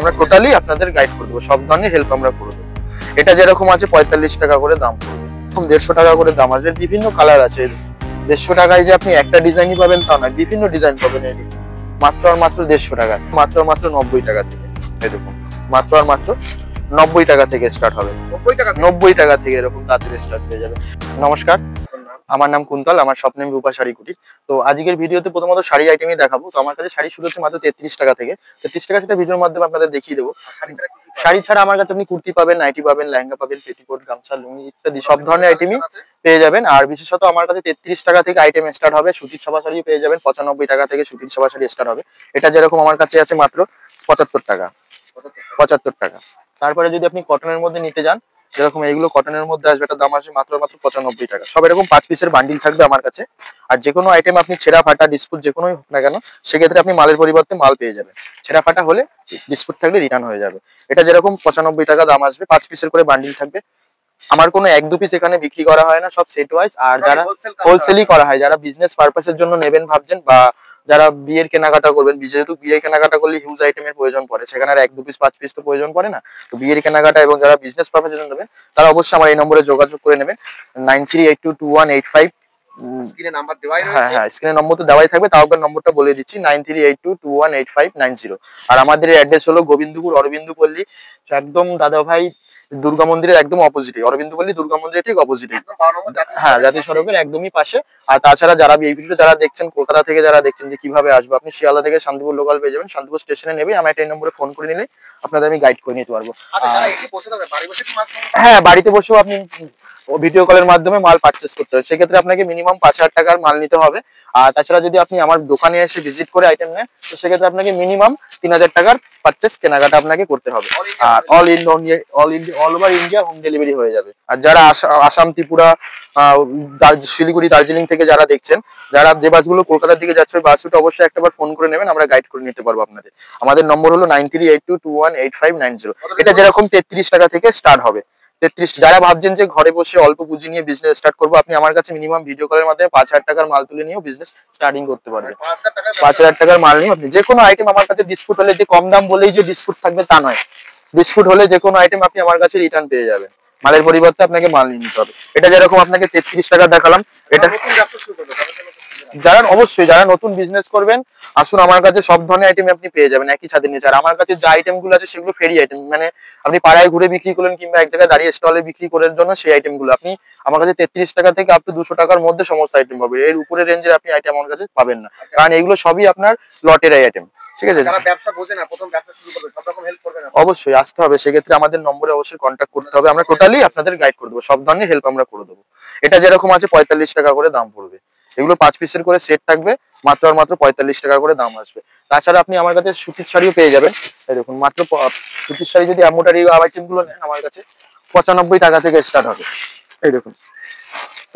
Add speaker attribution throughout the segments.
Speaker 1: আমরা টোটালি আপনাদের গাইড করে দেবো, সব ধরনের হেল্প আমরা করে দেবো। এটা যেরকম আছে 45 টাকা করে দাম পড়বে, 150 টাকা করে দাম আছে, বিভিন্ন কালার আছে। 150 টাকায় যে আপনি একটা ডিজাইনই পাবেন তা নয়, বিভিন্ন ডিজাইন পাবেন। এই দেখুন মাত্র আর মাত্র 150 টাকা, মাত্র আর মাত্র 90 টাকা থেকে। এই দেখুন মাত্র আর মাত্র 90 টাকা থেকে স্টার্ট হবে, 90 টাকা থেকে এরকম তাড়াতাড়ি স্টার্ট হয়ে যাবে। নমস্কার, আমার নাম কুন্তল, আমার শপ নেম রূপা শাড়ি কুটির। তো আজকের ভিডিওতে প্রথমত শাড়ি আইটেমই দেখাবো। তো আমার কাছে শাড়ি শুরু হচ্ছে মাত্র 33 টাকা থেকে। 33 টাকা সেটা ভিডিওর মাধ্যমে আপনাদের দেখিয়ে দেবো। শাড়ি ছাড়া আমার কাছে আপনি কুর্তি পাবেন, নাইটি পাবেন, লেহেঙ্গা পাবেন, পেটিকোট, গামছা, লুঙ্গি ইত্যাদি সব ধরনের আইটেমই পেয়ে যাবেন। আর বিশেষত আমার কাছে 33 টাকা থেকে আইটেম স্টার্ট হবে। সুতির ছাপা শাড়ি পেয়ে যাবেন 95 টাকা থেকে, সুতির ছাপা শাড়ি স্টার্ট হবে। এটা যেরকম আমার কাছে আছে মাত্র 75 টাকা, 75 টাকা। তারপরে যদি আপনি কটনের মধ্যে নিতে যান, যেরকম এইগুলো কটনের মধ্যে আসবে, এটা দাম আসবে মাত্র 95 টাকা। সব এরকম 5 পিসের বান্ডিল থাকবে আমার কাছে। আর যে কোনো আইটেম আপনি ছেঁড়া ফাটা ডিসপুট যে কোনোই হোক না কেন, সেক্ষেত্রে আপনি মালের পরিবর্তে মাল পেয়ে যাবেন। ছেঁড়া ফাটা হলে ডিসপুট থাকলে রিটার্ন হয়ে যাবে। এটা যেরকম 95 টাকা দাম আসবে, 5 পিসের করে বান্ডিল থাকবে। আমার কোনো 1-2 পিস এখানে বিক্রি করা হয় না, সব সেট ওয়াইজ। আর যারা হোলসেলই করা হয়, যারা বিজনেস পারপাসের জন্য নেবেন ভাবছেন, বা যারা বিয়ের কেনাকাটা করবেন, যেহেতু বিয়ের কেনাকাটা করলে হিউজ আইটেমের প্রয়োজন পড়ে, সেখানে আর 1-2 পিস 5 পিস তো প্রয়োজন পড়ে না। তো বিয়ের কেনাকাটা এবং যারা বিজনেস পারপাসের জন্য নেবেন, তারা অবশ্যই আমার এই নম্বরে যোগাযোগ করে নেবেন, 93822185। স্ক্রিনে নাম্বার দেওয়াই রয়েছে। হ্যাঁ, স্ক্রিনে নম্বর তো দেওয়াই থাকবে, তাও একবার নম্বরটা বলে দিচ্ছি, 9382218590। আর আমাদের অ্যাড্রেস হলো গোবিন্দপুর অরবিন্দু পল্লী, একদম দাদা ভাই দুর্গা মন্দিরের একদম অপোজিটে, অরবিন্দু পল্লী দুর্গা মন্দিরের ঠিক অপোজিটে। হ্যাঁ, জাতীয় সড়কের একদমই পাশে। আর তাছাড়া যারা এই ভিডিওটা যারা দেখছেন, কলকাতা থেকে যারা দেখছেন যে কিভাবে আসবো, আপনি শিয়ালদা থেকে শান্তিপুর লোকাল পেয়ে যাবেন। শান্তিপুর স্টেশনে নেবে আমার এই নম্বরে ফোন করে নিলে আপনাদের আমি গাইড করে নিতে পারবো। হ্যাঁ, বাড়িতে বসেও আপনি ভিডিও কলের মাধ্যমে মাল পারচেস করতে হবে। সেক্ষেত্রে আপনাকে মিনিমাম 5,000 টাকার মাল নিতে হবে। আর তাছাড়া যদি আপনি আমার দোকানে এসে ভিজিট করে আইটেম নেন, তো সেক্ষেত্রে আপনাকে মিনিমাম 3,000 টাকার পারচেস কেনাকাটা আপনাকে করতে হবে। আর all over India home delivery হয়ে যাবে। আর যারা আসাম, ত্রিপুরা, শিলিগুড়ি, দার্জিলিং থেকে যারা দেখছেন, যারা যে বাসগুলো কলকাতার দিকে যাচ্ছে, ওই বাসগুলো অবশ্যই একটাবার ফোন করে নেবেন, আমরা গাইড করে নিতে পারবো আপনাদের। আমাদের নম্বর হলো 9382218590। এটা যেরকম 33 টাকা থেকে স্টার্ট হবে। 33। যারা ভাবছেন যে ঘরে বসে অল্প পুঁজি নিয়ে বিজনেস স্টার্ট করবো, আপনি আমার কাছে মিনিমাম ভিডিও কলের মাধ্যমে 5,000 টাকার মাল তুলে নিয়েও বিজনেস স্টার্টিং করতে পারবেন। 5,000 টাকার মাল নিয়ে আপনি যে কোনো আইটেম আমার কাছে, ডিসপুট হলে যে কম দাম বলেই যে ডিসপুট থাকবে তা নয়, ডিসপুট হলে যে কোনো আইটেম আপনি আমার কাছে রিটার্ন পেয়ে যাবেন। মালের পরিবর্তে আপনাকে মাল নিয়ে নিতে হবে। এটা যেরকম আপনাকে 33 টাকা দেখালাম, এটা যারা অবশ্যই যারা নতুন বিজনেস করবেন, আসুন আমার কাছে সব ধরনের আইটেম আপনি পেয়ে যাবেন একই ছাদের নিচে। আর আমার কাছে যে আইটেম গুলো আছে সেগুলো ফেরি আইটেম, মানে আপনি পাড়ায় ঘুরে বিক্রি করলেন কিংবা এক জায়গায় দাঁড়িয়ে স্টলে বিক্রি করার জন্য সেই আইটেম গুলো আপনি আমার কাছে 33 টাকা থেকে আপ টু 200 টাকার মধ্যে সমস্ত আইটেম পাবেন। এর উপরে রেঞ্জের আপনি আইটেম আমার কাছে পাবেন না, কারণ এগুলো সবই আপনার লটের আইটেম। ঠিক আছে, যারা ব্যবসা বোঝে না, প্রথম ব্যবসা শুরু করবে, সব রকম হেল্প করবেন, অবশ্যই আসতে হবে। সেক্ষেত্রে আমাদের নম্বরে অবশ্যই কন্ট্যাক্ট করতে হবে, আমরা টোটালি আপনাদের গাইড করে দেবো, সব ধরনের হেল্প আমরা করে দেবো। এটা যেরকম আছে 45 টাকা করে দাম পড়বে। এগুলো 5 পিসের করে সেট থাকবে, মাত্র আর মাত্র 45 টাকা করে দাম আসবে। তাছাড়া আপনি আমার কাছে সুতির শাড়িও পেয়ে যাবেন। এই দেখুন মাত্র সুতির শাড়ি যদি এমব্রয়ডারি আইটেম গুলো নেন, আমার কাছে 95 টাকা থেকে স্টার্ট হবে। এই দেখুন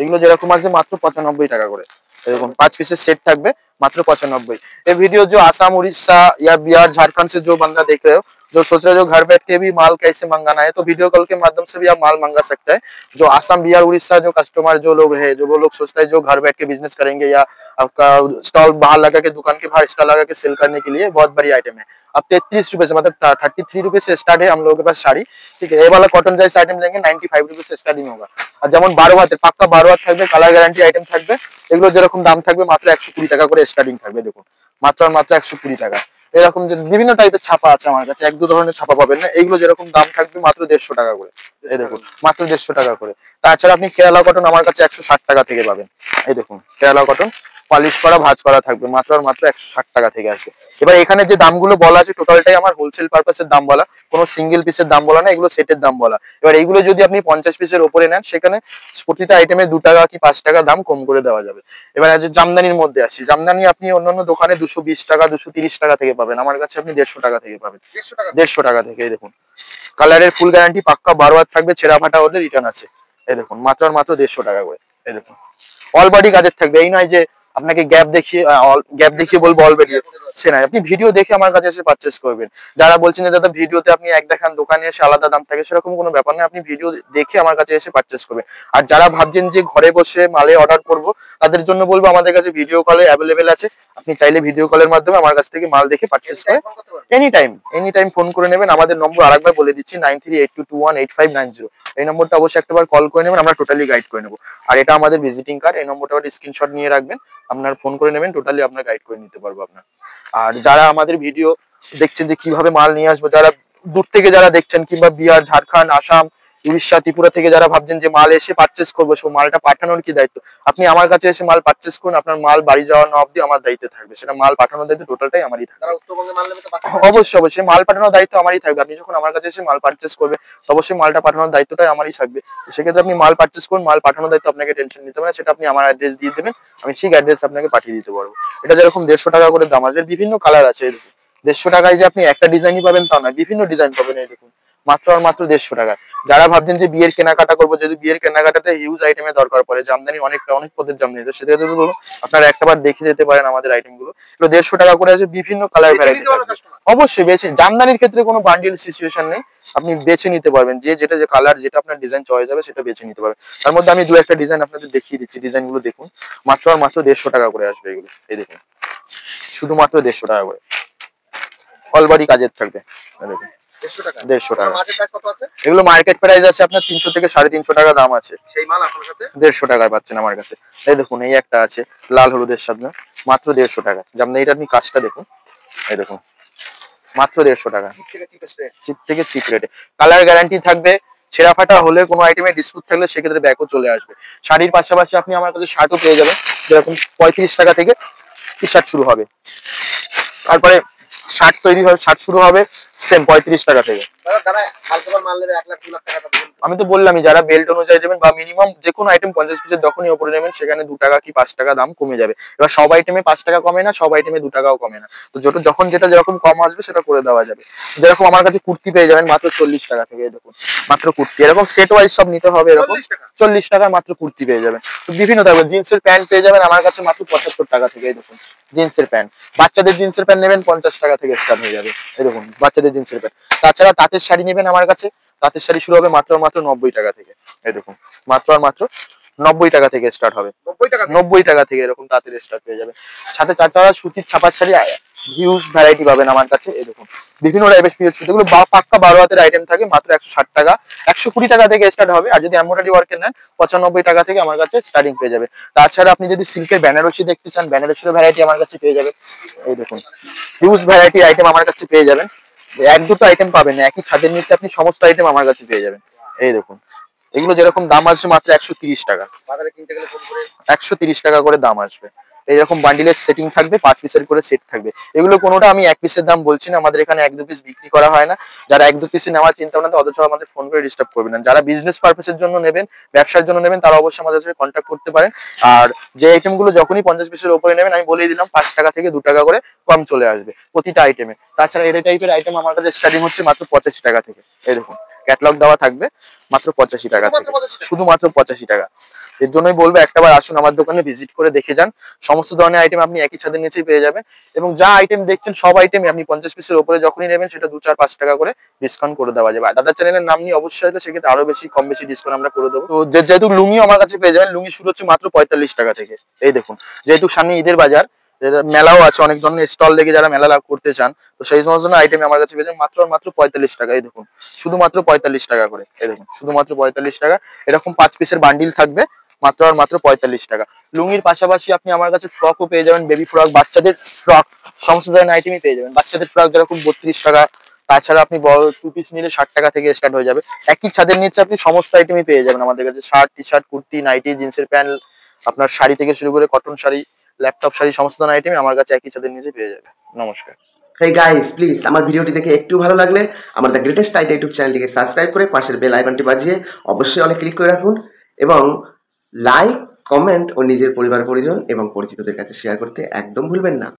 Speaker 1: এগুলো যেরকম আছে মাত্র 95 টাকা করে। एरकम 5 पीसेस सेट থাকবে मात्र 95। ये वीडियो जो आसाम, उड़ीसा या बिहार, झारखंड से जो बंदा देख रहे हो, जो सोच रहे हो घर बैठ के भी माल कैसे मंगाना है, तो वीडियो कॉल के माध्यम से भी आप माल मंगा सकते हैं। जो आसाम, बिहार, उड़ीसा जो कस्टमर जो लोग है, जो वो लोग सोचते हैं जो घर बैठ के बिजनेस करेंगे या आपका स्टॉल बाहर लगा के, दुकान के बाहर स्टॉल लगा के सेल करने के लिए बहुत बड़ी आइटम है। अब 33 रुपए से मतलब 33 रुपए से स्टार्ट है हम लोगों के पास साड़ी। ठीक है, ये वाला कॉटन जैसा आइटम लेंगे 95 रुपए से स्टार्टिंग होगा। और যেমন 12 হাতের পাক্কা 12 হাত থাকবে, কালার গ্যারান্টি আইটেম থাকবে। এগুলো যেরকম দাম থাকবে মাত্র 120 টাকা করে স্টার্টিং থাকবে। দেখুন মাত্র আর মাত্র 120 টাকা। এরকম যে বিভিন্ন টাইপের ছাপা আছে আমার কাছে, এক দু ধরনের ছাপা পাবেন না। এগুলো যেরকম দাম থাকবে মাত্র 150 টাকা করে। এই দেখুন মাত্র 150 টাকা করে। তাছাড়া আপনি কেরালা কটন আমার কাছে 160 টাকা থেকে পাবেন। এই দেখুন কেরালা কটন পলিশ করা, ভাঁজ করা থাকবে, মাত্র আর মাত্র 160 টাকা থেকে আসবে। এবার এখানে যে দামগুলো বলা আছে টোটালটাই আমার হোলসেল পারপাসের দাম বলা, কোনো সিঙ্গেল পিসের দাম বলা না, এগুলো সেটের দাম বলা। এবার এইগুলো যদি আপনি 50 পিসের উপরে নেন, সেখানে প্রতিটা আইটেমে 2 টাকা কি 5 টাকা দাম কম করে দেওয়া যাবে। এবার জামদানির মধ্যে আসি, জামদানি আপনি অন্যান্য দোকানে 220 টাকা 230 টাকা থেকে পাবেন, আমার কাছে আপনি 150 টাকা থেকে পাবেন। 150 টাকা থেকে। এই দেখুন কালারের ফুল গ্যারান্টি, পাক্কা 12 হাত থাকবে, ছেঁড়া ফাটা হলে রিটার্ন আছে। এই দেখুন মাত্র আর মাত্র 150 টাকা করে। এই দেখুন অল বডি কাজের থাকবে, এই নয় যে আপনাকে গ্যাপ দেখিয়ে বলবো অলরেডি সে নাই, আপনি ভিডিও দেখে আমার কাছে এসে পারচেস করবেন। যারা বলছেন যে দাদা ভিডিওতে আপনি এক দেখান দোকানে এসে আলাদা দাম থাকে, সেরকম কোনো ব্যাপার নয়, আপনি ভিডিও দেখে আমার কাছে এসে পারচেস করবেন। আর যারা ভাবছেন যে ঘরে বসে মালে অর্ডার করব, তাদের জন্য বলবো আমাদের কাছে ভিডিও কলে অ্যাভেলেবেল আছে। আপনি চাইলে ভিডিও কলের মাধ্যমে আমার কাছ থেকে মাল দেখে পারচেস করে এনি টাইম ফোন করে নেবেন। আমাদের নম্বর আরেকবার বলে দিচ্ছি, 9382218590। এই নম্বরটা অবশ্যই একটাবার কল করে নেবেন, আমরা টোটালি গাইড করে নেবো। আর এটা আমাদের ভিজিটিং কার্ড, এই নম্বরটা স্ক্রিনশট নিয়ে রাখবেন, আপনার ফোন করে নেবেন, টোটালি আপনার গাইড করে নিতে পারবো আপনার। আর যারা আমাদের ভিডিও দেখছেন যে কিভাবে মাল নিয়ে আসবো, যারা দূর থেকে যারা দেখছেন, কিংবা বিহার, ঝাড়খণ্ড, আসাম, উড়িষ্যা, ত্রিপুরা থেকে যারা ভাবছেন যে মাল এসে পারচেস করবো, সো মালটা পাঠানোর কি দায়িত্ব, আপনি আমার কাছে এসে মাল পারচেস করুন, আপনার মাল বাড়ি যাওয়ার না অবধি আমার দায়িত্বে থাকবে, সেটা মাল পাঠানোর দায়িত্ব টোটালটাই আমারই থাকবে। অবশ্যই মাল পাঠানোর দায়িত্ব আমারই থাকবে। আপনি যখন আমার কাছে এসে মাল পারচেস করবে, অবশ্যই মালটা পাঠানোর দায়িত্বটাই আমারই থাকবে। সেক্ষেত্রে আপনি মাল পারচেস করুন, মাল পাঠানোর দায়িত্ব আপনাকে টেনশন নিতে হবে না, সেটা আপনি আমার অ্যাড্রেস দিয়ে দেবেন, আমি ঠিক অ্যাড্রেস আপনাকে পাঠিয়ে দিতে পারবো। এটা যেরকম 150 টাকা করে দাম আছে, বিভিন্ন কালার আছে। 150 টাকায় যে আপনি একটা ডিজাইনই পাবেন তা নয়, বিভিন্ন ডিজাইন পাবেন। এই দেখুন মাত্র আর মাত্র 150 টাকা। যারা ভাবছেন যে বিয়ের কেনাকাটা করবো, যদি বিয়ের কেনাকাটাতে হিউজ আইটেমের দরকার পড়ে, জামদানি অনেক পদের জামদানি, তো সেটা যদি বলুন আপনারা একটাবার দেখে যেতে পারেন আমাদের আইটেম গুলো। 150 টাকা করে আছে, বিভিন্ন কালার ভ্যারাইটি। অবশ্যই বেছে, জামদানির ক্ষেত্রে কোনো বান্ডিল সিচুয়েশন নেই, আপনি বেছে নিতে পারবেন, যে কালার, যেটা আপনার ডিজাইন চয়েস হবে সেটা বেছে নিতে পারবেন। তার মধ্যে আমি দু একটা ডিজাইন আপনাদের দেখিয়ে দিচ্ছি, ডিজাইন গুলো দেখুন। মাত্র আর মাত্র 150 টাকা করে আসবে এগুলো। এই দেখুন শুধুমাত্র 150 টাকা করে, অলবাড়ি কাজের থাকবে। দেখুন 150 টাকা। এগুলো মার্কেট প্রাইস আছে আপনার 300 থেকে 350 টাকা দাম আছে, সেই মাল আপনার কাছে 150 টাকায় পাচ্ছেন আমার কাছে। এই দেখুন এই একটা আছে লাল হলুদের সাথে, মাত্র 150 টাকা। যেমন এটা আপনি কাজটা দেখুন, এই দেখুন মাত্র 150 টাকা, চিপ থেকে চিপ রেটে। কালার গ্যারান্টি থাকবে, ছেঁড়া ফাটা হলে কোনো আইটেমে ডিসপুট থাকলে সেক্ষেত্রে ব্যাকও চলে আসবে। শাড়ির পাশাপাশি আপনি আমার কাছে শার্টও পেয়ে যাবেন, যেরকম 35 টাকা থেকে টি শার্ট শুরু হবে। তারপরে শার্ট তৈরি হবে, শার্ট শুরু হবে সেম 35 টাকা থেকে। আমি তো বললামই, যারা বেল্ট অনুযায়ী নেবেন বা মিনিমাম যে কোনো আইটেম 50 পিসের যখনই ওপরে নেবেন, সেখানে 2 টাকা কি 5 টাকা দাম কমে যাবে। এবার সব আইটেমে 5 টাকা কমে না, সব আইটেমে 2 টাকাও কমে না, তো যখন যেটা যেরকম কম আসবে সেটা করে দেওয়া যাবে। যেরকম আমার কাছে কুর্তি পেয়ে যাবেন মাত্র 40 টাকা থেকে, দেখুন মাত্র কুর্তি, এরকম সেট ওয়াইজ সব নিতে হবে, এরকম 40 টাকায় মাত্র কুর্তি পেয়ে যাবেন। তো বিভিন্ন থাকবে, জিন্সের প্যান্ট পেয়ে যাবেন আমার কাছে মাত্র 75 টাকা থেকে। এই দেখুন জিন্সের প্যান্ট, বাচ্চাদের জিন্সের প্যান্ট নেবেন 50 টাকা থেকে স্টার্ট হয়ে যাবে। এই দেখুন বাচ্চাদের জিন্সের প্যান্ট। তাছাড়া তাঁতের শাড়ি নেবেন আমার কাছে, তাঁতের শাড়ি শুরু হবে মাত্র 90 টাকা থেকে। এই দেখুন মাত্র আর মাত্র 90 টাকা থেকে স্টার্ট হবে, 90 টাকা থেকে এরকম তাঁতের স্টার্ট হয়ে যাবে। সাথে তাছাড়া সুতির ছাপার শাড়ি হিউজ ভ্যারাইটি পাবেন আমার কাছে। এই দেখুন বিভিন্ন টাইপের পিওর সুতি, এগুলো পাক্কা 12 হাতের আইটেম থাকে, মাত্র 160 টাকা, 120 টাকা থেকে স্টার্ট হবে। আর যদি এমব্রয়ডারি ওয়ার্কের নেন 95 টাকা থেকে আমার কাছে স্টার্টিং পেয়ে যাবে। তাছাড়া আপনি যদি সিল্কের বেনারসি দেখতে চান, বেনারসির ভ্যারাইটি আমার কাছে পেয়ে যাবে। এই দেখুন হিউজ ভ্যারাইটি আইটেম আমার কাছে পেয়ে যাবেন, এক দুটো আইটেম পাবেন না, একই ছাদের নিচে আপনি সমস্ত আইটেম আমার কাছে পেয়ে যাবেন। এই দেখুন এগুলো যেরকম দাম আসবে মাত্র 130 টাকা, 130 টাকা করে দাম আসবে। এইরকম বান্ডিলের সেটিং থাকবে, 5 পিসের করে সেট থাকবে। এগুলো কোনোটা আমি 1 পিসের দাম বলছি না, আমাদের এখানে 1-2 পিস বিক্রি করা হয় না। যারা 1-2 পিস নেওয়ার চিন্তা ভাবনা, অথচ আমাদের ফোন করে ডিস্টার্ব করবেন না। যারা বিজনেস পারপাসের জন্য নেবেন, ব্যবসার জন্য নেবেন, তারা অবশ্যই আমাদের সাথে কন্ট্যাক্ট করতে পারেন। আর যে আইটেম গুলো যখনই 50 পিসের উপরে নেবেন, আমি বলেই দিলাম 5 টাকা থেকে 2 টাকা করে কম চলে আসবে প্রতিটা আইটেমে। তাছাড়া এই টাইপের আইটেম আমার কাছে স্টার্টিং হচ্ছে মাত্র 85 টাকা থেকে। এই দেখুন ক্যাটালগ দেওয়া থাকবে মাত্র 85 টাকা থেকে, শুধুমাত্র 85 টাকা। এর জন্যই বলবো একটাবার আসুন আমার দোকানে, ভিজিট করে দেখে যান। সমস্ত ধরনের আইটেম আপনি একই ছাদের নিচেই পেয়ে যাবেন, এবং যা আইটেম দেখছেন সব আইটেমই আপনি 50 পিসের উপরে যখনই নেবেন, সেটা 2-4-5 টাকা করে ডিসকাউন্ট করে দেওয়া যাবে। দাদা চ্যানেলের নাম নিয়ে অবশ্যই আসবে, সেক্ষেত্রে আরো কম বেশি ডিসকাউন্ট আমরা করে দেবো। তো যেহেতু লুঙ্গি আমার কাছে পেয়ে যাবেন, লুঙ্গি শুরু হচ্ছে মাত্র 45 টাকা থেকে। এই দেখুন যেহেতু সামনে ঈদের বাজার, মেলাও আছে, অনেক ধরনের স্টল লেগে যারা মেলা লাভ করতে চান, তো সেই সমস্ত আইটেম আমার কাছে পেয়ে যাবেন মাত্র 45 টাকা। এই দেখুন শুধুমাত্র 45 টাকা করে। এই দেখুন শুধুমাত্র 45 টাকা, এরকম 5 পিসের বান্ডিল থাকবে মাত্র আর মাত্র 45 টাকা। লুঙ্গির পাশাপাশি আপনি আমার কাছে ফ্রকও পেয়ে যাবেন, বেবি ফ্রক, বাচ্চাদের ফ্রক, সমস্ত ধরনের আইটেমই পেয়ে যাবেন। বাচ্চাদের ফ্রক যেরকম 32 টাকা, তাছাড়া আপনি বড় 2 পিস নিলে 60 টাকা থেকে স্টার্ট হয়ে যাবে। একই ছাদের নিচে আপনি সমস্ত আইটেমই পেয়ে যাবেন আমাদের কাছে, shirt, T shirt, kurti, nighty, জিন্সের প্যান্ট, আপনার শাড়ি থেকে শুরু করে কটন শাড়ি, ল্যাপটপ শাড়ি, সমস্ত ধরনের আইটেমই আমার কাছে একই ছাদের নিচে পেয়ে যাবে। নমস্কার।
Speaker 2: হেই গাইস, প্লিজ আমার ভিডিওটি দেখে একটু ভালো লাগলে আমার দ্য গ্রেটেস্ট আইডিয়া ইউটিউব চ্যানেলটিকে সাবস্ক্রাইব করে পাশের বেল আইকনটি বাজিয়ে অবশ্যই অলে ক্লিক করে রাখুন, এবং লাইক, কমেন্ট ও নিজের পরিবার পরিজন এবং পরিচিতদের কাছে শেয়ার করতে একদম ভুলবেন না।